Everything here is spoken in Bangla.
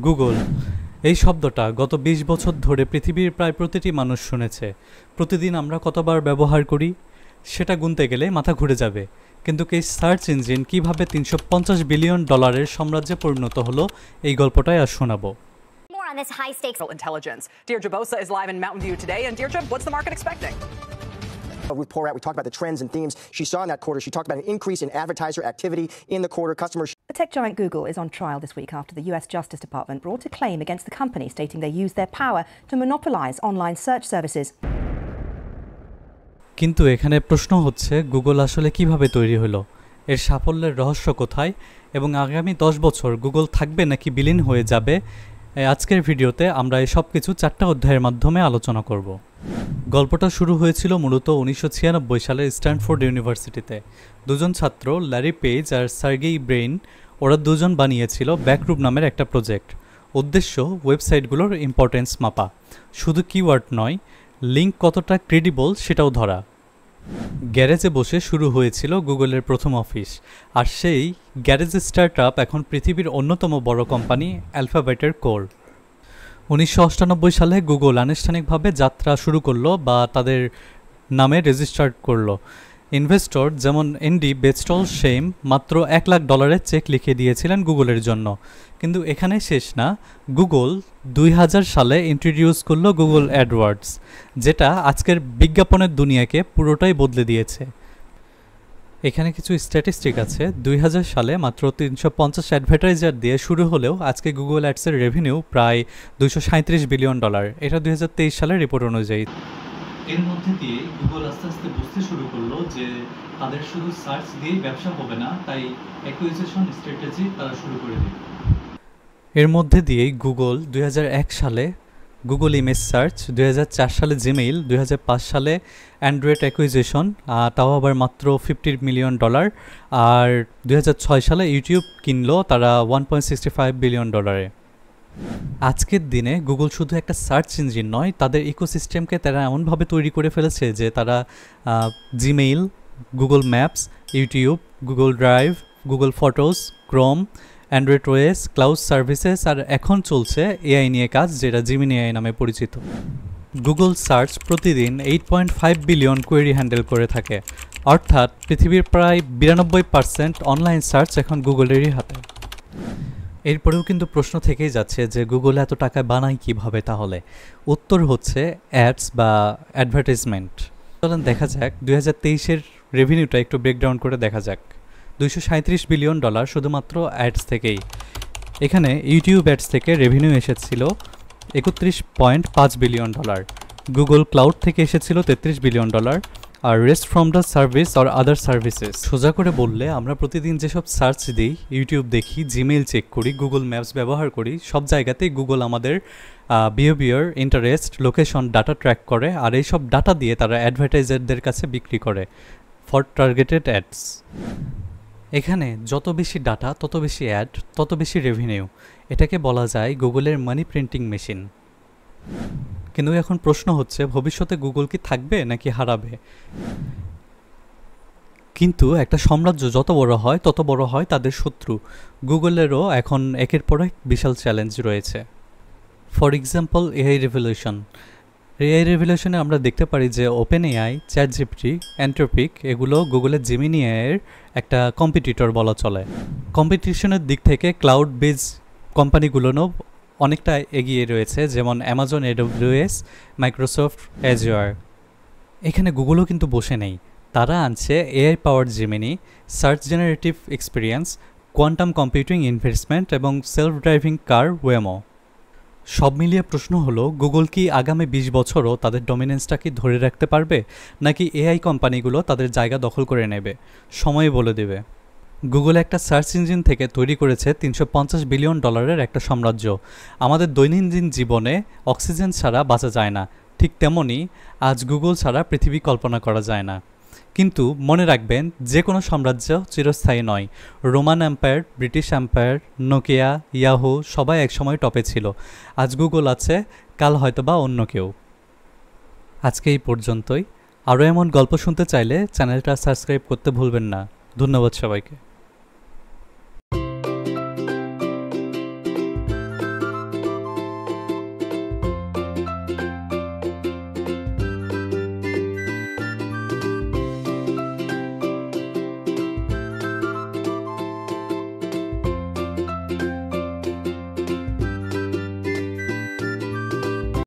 গুগল এই শব্দটা গত ২০ বছর ধরে পৃথিবীর প্রায় প্রতিটি মানুষ শুনেছে। প্রতিদিন আমরা কতবার ব্যবহার করি সেটা গুনতে গেলে মাথা ঘুরে যাবে। কিন্তু এই সার্চ ইঞ্জিন কীভাবে $৩৫০ বিলিয়ন সাম্রাজ্যে পরিণত হলো, এই গল্পটাই আজ শোনাবো। More on this high-stakes intelligence. Deirdre Bosa is live in Mountain View today. And Deirdre, what's the market expecting? Ruth Porat, we talked about the trends and themes she saw in that quarter. She talked about an increase in advertiser activity in the quarter. Customers. The tech giant Google is on trial this week after the US Justice Department brought a claim against the company stating they used their power to monopolize online search services. কিন্তু এখানে প্রশ্ন হচ্ছে, গুগল আসলে কিভাবে তৈরি হলো, এর সাফল্যের রহস্য কোথায়, এবং আগামী ১০ বছর গুগল থাকবে নাকি বিলীন হয়ে যাবে। আজকের ভিডিওতে আমরা এই সব কিছু ৪টা অধ্যায়ের মাধ্যমে আলোচনা করব। গল্পটা শুরু হয়েছিল মূলত ১৯৯৬ সালের স্ট্যানফোর্ড ইউনিভার্সিটিতে। দুজন ছাত্র ল্যারি পেজ আর সার্গেই ব্রেইন, ওরা দুজন বানিয়েছিল ব্যাকরুম নামের একটা প্রজেক্ট। উদ্দেশ্য ওয়েবসাইটগুলোর ইম্পর্টেন্স মাপা, শুধু কিওয়ার্ড নয়, লিঙ্ক কতটা ক্রেডিবল সেটাও ধরা। গ্যারেজে বসে শুরু হয়েছিল গুগলের প্রথম অফিস, আর সেই গ্যারেজ স্টার্টআপ এখন পৃথিবীর অন্যতম বড় কোম্পানি অ্যালফাবেটের কোর। ১৯৯৮ সালে গুগল আনুষ্ঠানিকভাবে যাত্রা শুরু করলো, বা তাদের নামে রেজিস্টার করলো। ইনভেস্টর যেমন এনডি বেস্টল শেম মাত্র $১ লাখ চেক লিখে দিয়েছিলেন গুগলের জন্য। কিন্তু এখানে শেষ না, গুগল ২০০০ সালে ইন্ট্রোডিউস করলো গুগল অ্যাডওয়ার্ডস, যেটা আজকের বিজ্ঞাপনের দুনিয়াকে পুরোটাই বদলে দিয়েছে। এখানে কিছু স্ট্যাটিস্টিক আছে। ২০০০ সালে মাত্র ৩৫০ অ্যাডভার্টাইজার দিয়ে শুরু হলেও আজকে গুগল অ্যাডসের রেভিনিউ প্রায় $২৩৭ বিলিয়ন। এটা ২০২৩ সালের রিপোর্ট অনুযায়ী। এর মধ্যে দিয়ে গুগল আস্তে আস্তে বুঝতে শুরু করলো যে তাদের শুধু সার্চ দিয়েই ব্যবসা হবে না, তাই অ্যাকুইজিশন স্ট্র্যাটেজি তারা শুরু করে দিল। এর মধ্যে দিয়েই গুগল ২০০১ সালে গুগল ইমেজ সার্চ, ২০০৪ সালে জিমেইল, ২০০৫ সালে অ্যান্ড্রয়েড অ্যাকুইজিশন, তাও আবার মাত্র $50 মিলিয়ন, আর ২০০৬ সালে ইউটিউব কিনলো তারা $1.65 বিলিয়ন। আজকের দিনে গুগল শুধু একটা সার্চ ইঞ্জিন নয়, তাদের ইকোসিস্টেমকে তারা এমনভাবে তৈরি করে ফেলেছে যে তারা Gmail, Google Maps, YouTube, Google Drive, Google Photos, Chrome, Android OS, cloud services, আর এখন চলছে এআই নিয়ে কাজ, যেটা জিমিনি এআই নামে পরিচিত। গুগল সার্চ প্রতিদিন 8.5 বিলিয়ন কোয়েরি হ্যান্ডেল করে থাকে, অর্থাৎ পৃথিবীর প্রায় 92% অনলাইন সার্চ এখন গুগলেরই হাতে। এরপরেও কিন্তু প্রশ্ন থেকেই যাচ্ছে যে গুগল এত টাকা বানায় কিভাবে। তাহলে উত্তর হচ্ছে অ্যাডস বা অ্যাডভার্টাইজমেন্ট। চলেন দেখা যাক ২০২৩-এর রেভিনিউটা একটু ব্রেকডাউন করে দেখা যাক। $২৩৭ বিলিয়ন শুধুমাত্র অ্যাডস থেকেই। এখানে ইউটিউব অ্যাডস থেকে রেভিনিউ এসেছিল $৩১.৫ বিলিয়ন, গুগল ক্লাউড থেকে এসেছিল $৩৩ বিলিয়ন, আর rest from the service or other services. সোজা করে বললে আমরা প্রতিদিন যেসব সার্চ দিই, ইউটিউব দেখি, জিমেইল চেক করি, গুগল ম্যাপস ব্যবহার করি, সব জায়গাতেই গুগল আমাদের behaviour, interest, location data track করে, আর এইসব ডাটা দিয়ে তারা অ্যাডভার্টাইজারদের কাছে বিক্রি করে ফর টার্গেটেড অ্যাডস। এখানে যত বেশি ডাটা, তত বেশি অ্যাড, তত বেশি রেভিনিউ। এটাকে বলা যায় গুগলের মানি প্রিন্টিং মেশিন। কিন্তু এখন প্রশ্ন হচ্ছে, ভবিষ্যতে গুগল কি থাকবে নাকি হারাবে? কিন্তু একটা সাম্রাজ্য যত বড় হয় তত বড় হয় তাদের শত্রু। গুগলেরও এখন একের পর এক বিশাল চ্যালেঞ্জ রয়েছে। For example, AI revolution. AI রেভলিউশনে আমরা দেখতে পারি যে ওপেন এআই, চ্যাটজিপিটি, অ্যান্থ্রোপিক এগুলো গুগলের জেমিনি এআইয়ের একটা কম্পিটিটর বলা চলে। কম্পিটিশনের দিক থেকে ক্লাউড বেজ কোম্পানিগুলোও অনেকটা এগিয়ে রয়েছে, যেমন অ্যামাজন AWS, মাইক্রোসফট অ্যাজুয়ার। এখানে গুগলও কিন্তু বসে নেই, তারা আনছে এআই পাওয়ার Gemini, search generative experience, quantum computing investment এবং সেলফ ড্রাইভিং কার ওয়েমো। সব মিলিয়ে প্রশ্ন হলো, গুগল কি আগামী ২০ বছরও তাদের ডমিনেন্সটাকে ধরে রাখতে পারবে, নাকি এআই কোম্পানিগুলো তাদের জায়গা দখল করে নেবে? সময় বলে দেবে। গুগল একটা সার্চ ইঞ্জিন থেকে তৈরি করেছে $৩৫০ বিলিয়ন একটা সাম্রাজ্য। আমাদের দৈনন্দিন জীবনে অক্সিজেন ছাড়া বাঁচা যায় না, ঠিক তেমনই আজ গুগল ছাড়া পৃথিবী কল্পনা করা যায় না। কিন্তু মনে রাখবেন, যে কোনো সাম্রাজ্য চিরস্থায়ী নয়। Roman empire, British empire, Nokia, Yahoo সবাই একসময় টপে ছিল। আজ গুগল আছে, কাল হয়তোবা অন্য কেউ। আজকে এই পর্যন্তই। আরও এমন গল্প শুনতে চাইলে চ্যানেলটা সাবস্ক্রাইব করতে ভুলবেন না। ধন্যবাদ সবাইকে।